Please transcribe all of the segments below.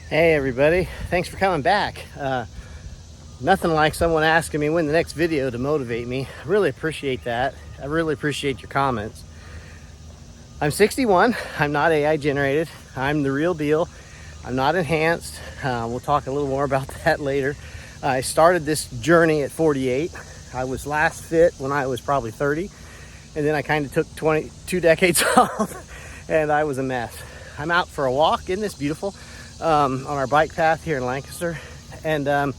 Hey everybody, thanks for coming back. Nothing like someone asking me when the next video to motivate me. I really appreciate that. I really appreciate your comments. I'm 61, I'm not AI generated, I'm the real deal. I'm not enhanced. We'll talk a little more about that later. I started this journey at 48. I was last fit when I was probably 30, and then I kind of took 22 decades off and I was a mess. I'm out for a walk. Isn't this beautiful? On our bike path here in Lancaster. And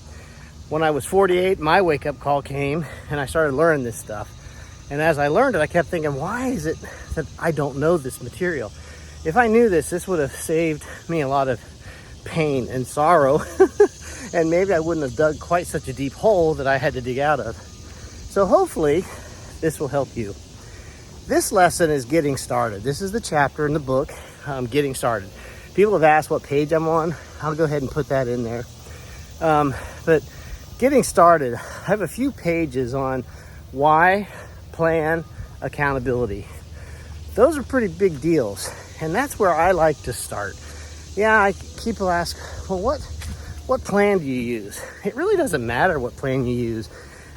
when I was 48, my wake-up call came and I started learning this stuff. And as I learned it, I kept thinking, why is it that I don't know this material? If I knew this would have saved me a lot of pain and sorrow. And maybe I wouldn't have dug quite such a deep hole that I had to dig out of. So hopefully this will help you. This lesson is getting started. This is the chapter in the book, Getting Started. People have asked what page I'm on. I'll go ahead and put that in there. But getting started, I have a few pages on why, plan, accountability. Those are pretty big deals. And that's where I like to start. Yeah, people ask, well, what plan do you use? It really doesn't matter what plan you use.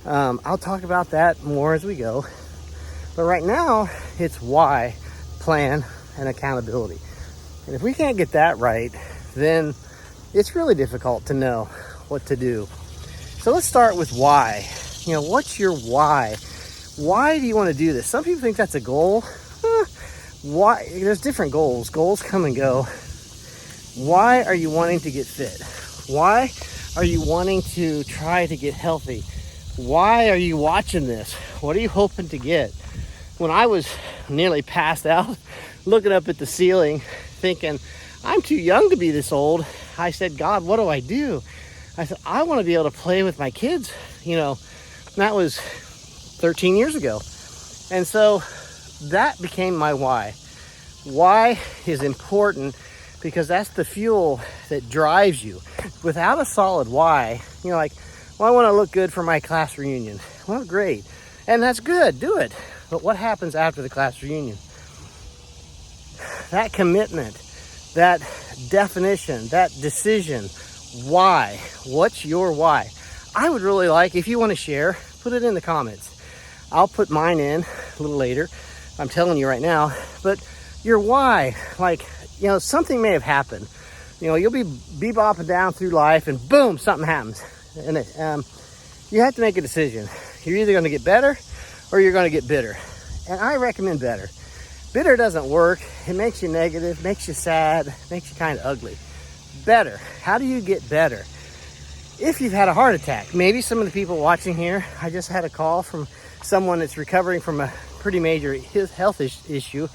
I'll talk about that more as we go. But right now, it's why, plan, and accountability. And if we can't get that right, then it's really difficult to know what to do. So let's start with why. What's your why? Why do you want to do this? Some people think that's a goal. Why? There's different goals. Goals come and go. Why are you wanting to get fit? Why are you wanting to try to get healthy? Why are you watching this? What are you hoping to get? When I was nearly passed out, looking up at the ceiling, thinking, I'm too young to be this old, I said, God, what do? I said, I want to be able to play with my kids. That was 13 years ago. And so that became my why. Why is important because that's the fuel that drives you. Without a solid why, I want to look good for my class reunion. Well, great. And that's good, do it. But what happens after the class reunion? That commitment, that definition, that decision, why? What's your why? I would really like, if you want to share, put it in the comments. I'll put mine in a little later. I'm telling you right now. But your why, something may have happened. You'll be bebopping down through life and boom, something happens. And you have to make a decision. You're either going to get better or you're going to get bitter. And I recommend better. Bitter doesn't work. It makes you negative, makes you sad, makes you kind of ugly. Better. How do you get better? If you've had a heart attack, maybe some of the people watching here, I just had a call from someone that's recovering from a pretty major health issue,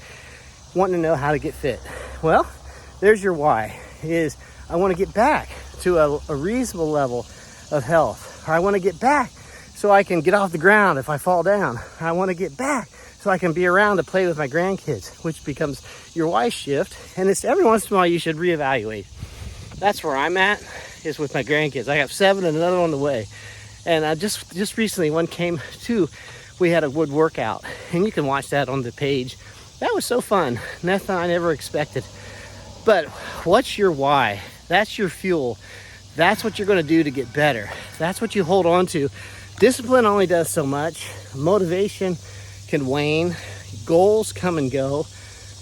wanting to know how to get fit. Well, there's your why. Is I want to get back to a reasonable level of health. Or I want to get back so I can get off the ground if I fall down. I want to get back so I can be around to play with my grandkids, which becomes your why shift. And it's every once in a while you should reevaluate. That's where I'm at, is with my grandkids. I have 7 and another on the way. And just recently, one came too. We had a wood workout, and you can watch that on the page. That was so fun. Nothing I never expected. But what's your why? That's your fuel. That's what you're going to do to get better. That's what you hold on to. Discipline only does so much. Motivation can wane, goals come and go,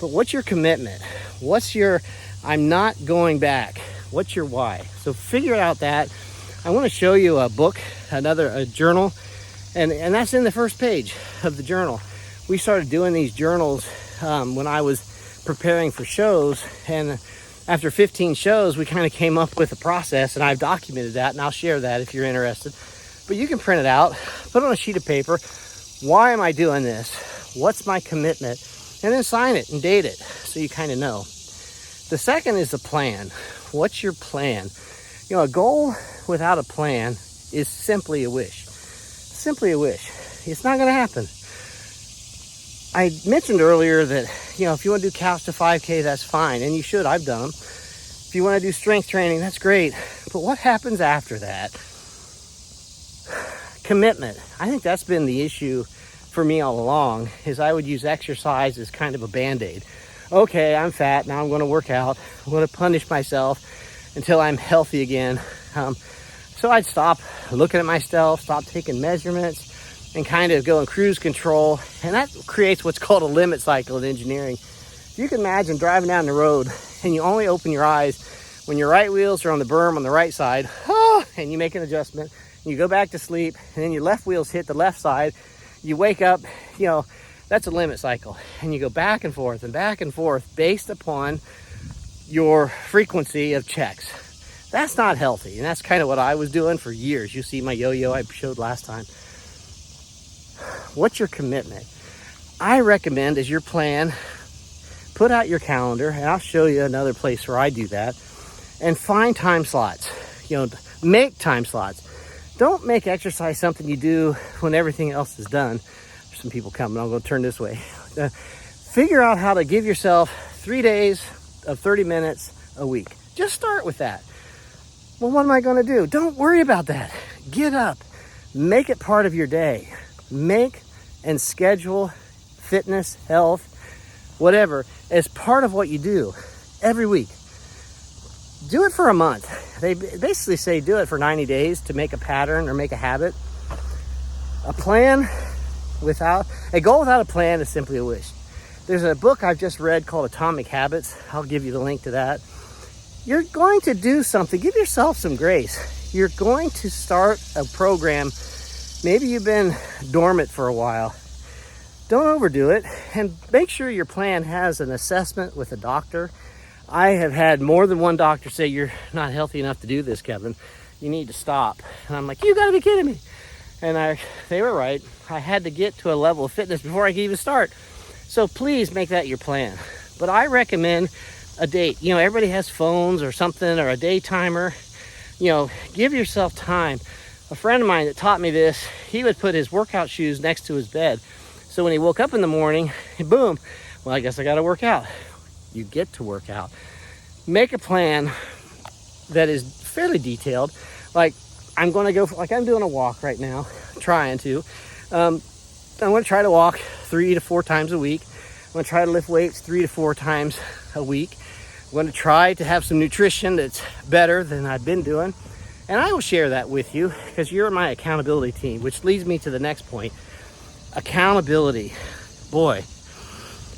but what's your commitment? What's your, I'm not going back? What's your why? So figure out that. I want to show you a book, a journal, and that's in the first page of the journal. We started doing these journals when I was preparing for shows, and after 15 shows, we kind of came up with a process, and I've documented that, and I'll share that if you're interested. But you can print it out, put it on a sheet of paper. Why am I doing this? What's my commitment? And then sign it and date it so you kind of know. The second is the plan. What's your plan? A goal without a plan is simply a wish. Simply a wish. It's not going to happen. I mentioned earlier that, if you want to do couch to 5K, that's fine. And you should. I've done them. If you want to do strength training, that's great. But what happens after that? Commitment. I think that's been the issue for me all along, is I would use exercise as kind of a Band-Aid. Okay, I'm fat, now I'm going to work out. I'm going to punish myself until I'm healthy again. So I'd stop looking at myself, stop taking measurements, and kind of go in cruise control. And that creates what's called a limit cycle in engineering. You can imagine driving down the road and you only open your eyes when your right wheels are on the berm on the right side, and you make an adjustment. You go back to sleep, and then your left wheels hit the left side. You wake up, that's a limit cycle. And you go back and forth based upon your frequency of checks. That's not healthy, and that's kind of what I was doing for years. You see my yo-yo I showed last time. What's your commitment? I recommend as your plan, put out your calendar, and I'll show you another place where I do that, and find time slots. Make time slots. Don't make exercise something you do when everything else is done. There's some people coming. I'll go turn this way. Figure out how to give yourself 3 days of 30 minutes a week. Just start with that. Well, what am I going to do? Don't worry about that. Get up. Make it part of your day. Make and schedule fitness, health, whatever, as part of what you do every week. Do it for a month. They basically say do it for 90 days to make a pattern or make a habit. A goal without a plan is simply a wish. There's a book I've just read called Atomic Habits. I'll give you the link to that. You're going to do something. Give yourself some grace. You're going to start a program. Maybe you've been dormant for a while. Don't overdo it, and make sure your plan has an assessment with a doctor. I have had more than one doctor say, you're not healthy enough to do this, Kevin. You need to stop. And I'm like, you gotta be kidding me. And they were right. I had to get to a level of fitness before I could even start. So please make that your plan. But I recommend a date. Everybody has phones or something, or a day timer. Give yourself time. A friend of mine that taught me this, he would put his workout shoes next to his bed. So when he woke up in the morning, boom, well, I guess I gotta work out. You get to work out. Make a plan that is fairly detailed. Like I'm doing a walk right now, trying to. I'm going to try to walk 3 to 4 times a week. I'm going to try to lift weights 3 to 4 times a week. I'm going to try to have some nutrition that's better than I've been doing. And I will share that with you because you're my accountability team, which leads me to the next point. Accountability. Boy,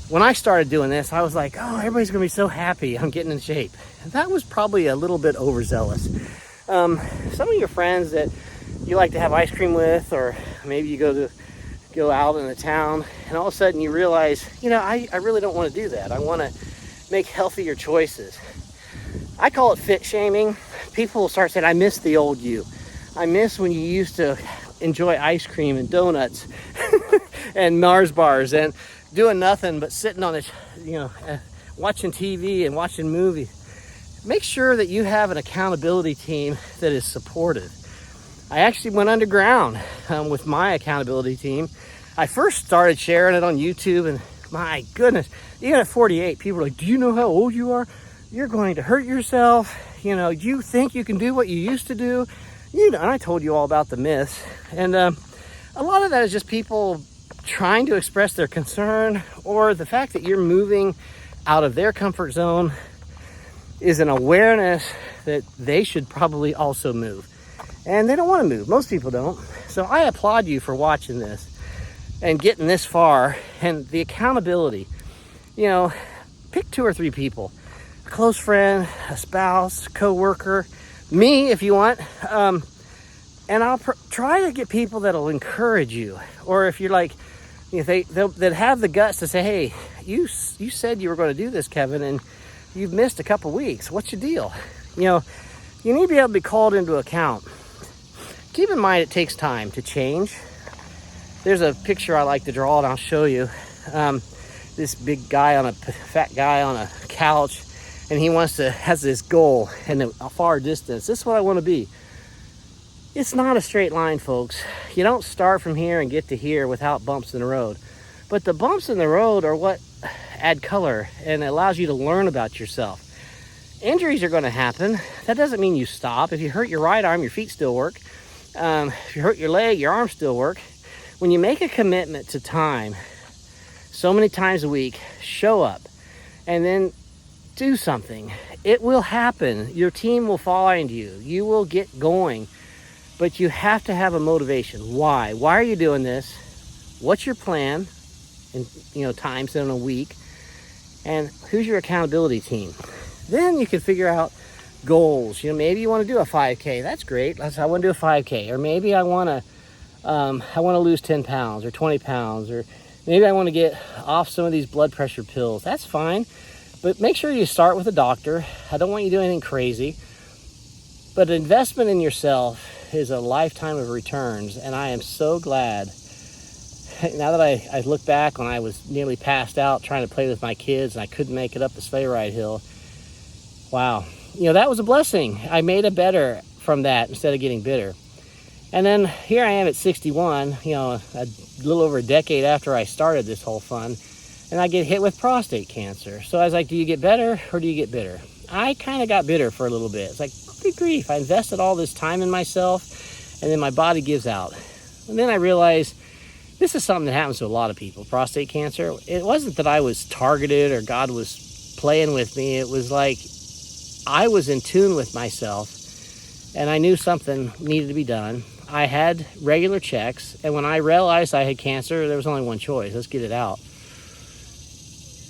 when I started doing this, I was like, oh, everybody's going to be so happy I'm getting in shape. And that was probably a little bit overzealous. Some of your friends that you like to have ice cream with, or maybe you go out in the town, and all of a sudden you realize, I really don't want to do that. I want to make healthier choices. I call it fit shaming. People start saying, I miss the old you. I miss when you used to enjoy ice cream and donuts and Mars bars and doing nothing but sitting on it, watching TV and watching movies. Make sure that you have an accountability team that is supportive. I actually went underground with my accountability team. I first started sharing it on YouTube, and my goodness, even at 48, people are like, do you know how old you are? You're going to hurt yourself. You think you can do what you used to do. And I told you all about the myths. And a lot of that is just people trying to express their concern, or the fact that you're moving out of their comfort zone is an awareness that they should probably also move. And they don't want to move. Most people don't. So I applaud you for watching this and getting this far. And the accountability, pick 2 or 3 people, a close friend, a spouse, coworker, me if you want. And I'll try to get people that'll encourage you. Or if you're like, they'll have the guts to say, hey, you said you were going to do this, Kevin, and you've missed a couple weeks. What's your deal? You need to be able to be called into account. Keep in mind it takes time to change. There's a picture I like to draw, and I'll show you. This big guy fat guy on a couch, and he has this goal in a far distance. This is what I want to be. It's not a straight line, folks. You don't start from here and get to here without bumps in the road. But the bumps in the road are what add color and allows you to learn about yourself. Injuries are going to happen. That doesn't mean you stop. If you hurt your right arm, your feet still work. If you hurt your leg, your arms still work. When you make a commitment to time, so many times a week, show up and then do something. it will happen. Your team will find you. You will get going. But you have to have a motivation. Why? Why are you doing this? What's your plan in times in a week? And who's your accountability team? Then you can figure out goals. Maybe you want to do a 5K. That's great. I want to do a 5K. Or maybe I want to lose 10 pounds or 20 pounds. Or maybe I want to get off some of these blood pressure pills. That's fine. But make sure you start with a doctor. I don't want you to do anything crazy. But investment in yourself is a lifetime of returns. And I am so glad. Now that I look back when I was nearly passed out trying to play with my kids and I couldn't make it up the sleigh ride hill. Wow. That was a blessing. I made a better from that instead of getting bitter. And then here I am at 61, a little over a decade after I started this whole fun, and I get hit with prostate cancer. So I was like, do you get better or do you get bitter? I kind of got bitter for a little bit. It's like, good grief, I invested all this time in myself, and then my body gives out. And then I realized this is something that happens to a lot of people, prostate cancer. It wasn't that I was targeted or God was playing with me. It was like I was in tune with myself, and I knew something needed to be done. I had regular checks, and when I realized I had cancer, there was only one choice: let's get it out.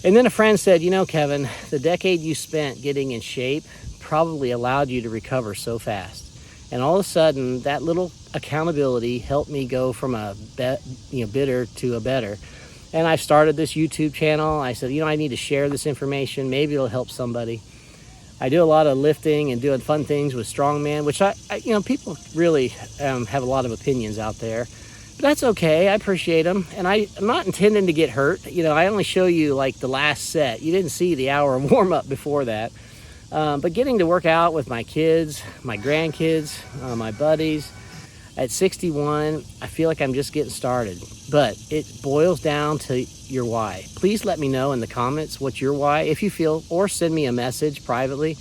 And then a friend said, Kevin, the decade you spent getting in shape probably allowed you to recover so fast. And all of a sudden, that little accountability helped me go from a bitter to a better. And I started this YouTube channel. I said, I need to share this information. Maybe it'll help somebody. I do a lot of lifting and doing fun things with strongman, which I people really have a lot of opinions out there. But that's okay. I appreciate them. And I'm not intending to get hurt. I only show you like the last set. You didn't see the hour of warm up before that. But getting to work out with my kids, my grandkids, my buddies, at 61, I feel like I'm just getting started. But it boils down to your why. Please let me know in the comments what's your why, if you feel, or send me a message privately.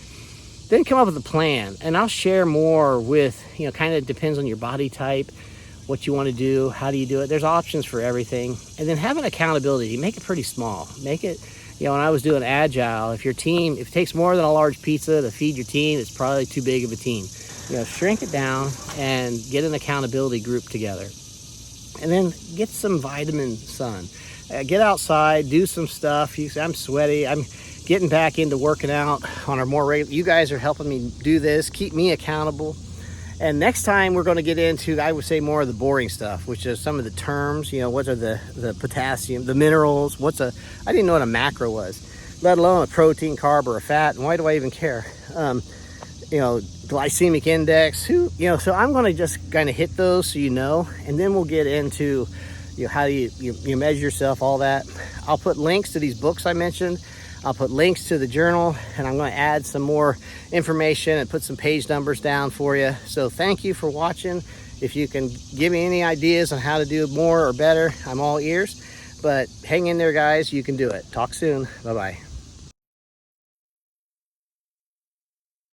Then come up with a plan, and I'll share more with, kind of depends on your body type, what you want to do, how do you do it. There's options for everything. And then have an accountability. Make it pretty small. Make it, when I was doing Agile, if it takes more than a large pizza to feed your team, it's probably too big of a team. Shrink it down and get an accountability group together. And then get some vitamin sun. Get outside, do some stuff. I'm sweaty. I'm getting back into working out on a more regular. You guys are helping me do this, keep me accountable. And next time we're going to get into, I would say, more of the boring stuff, which is some of the terms. What are the potassium, the minerals? I didn't know what a macro was, let alone a protein, carb, or a fat. And why do I even care? Glycemic index, so I'm going to just kind of hit those so and then we'll get into how do you measure yourself, all that. I'll put links to these books I mentioned. I'll put links to the journal, and I'm going to add some more information and put some page numbers down for you. So thank you for watching. If you can give me any ideas on how to do more or better, I'm all ears. But hang in there, guys. You can do it. Talk soon. Bye-bye.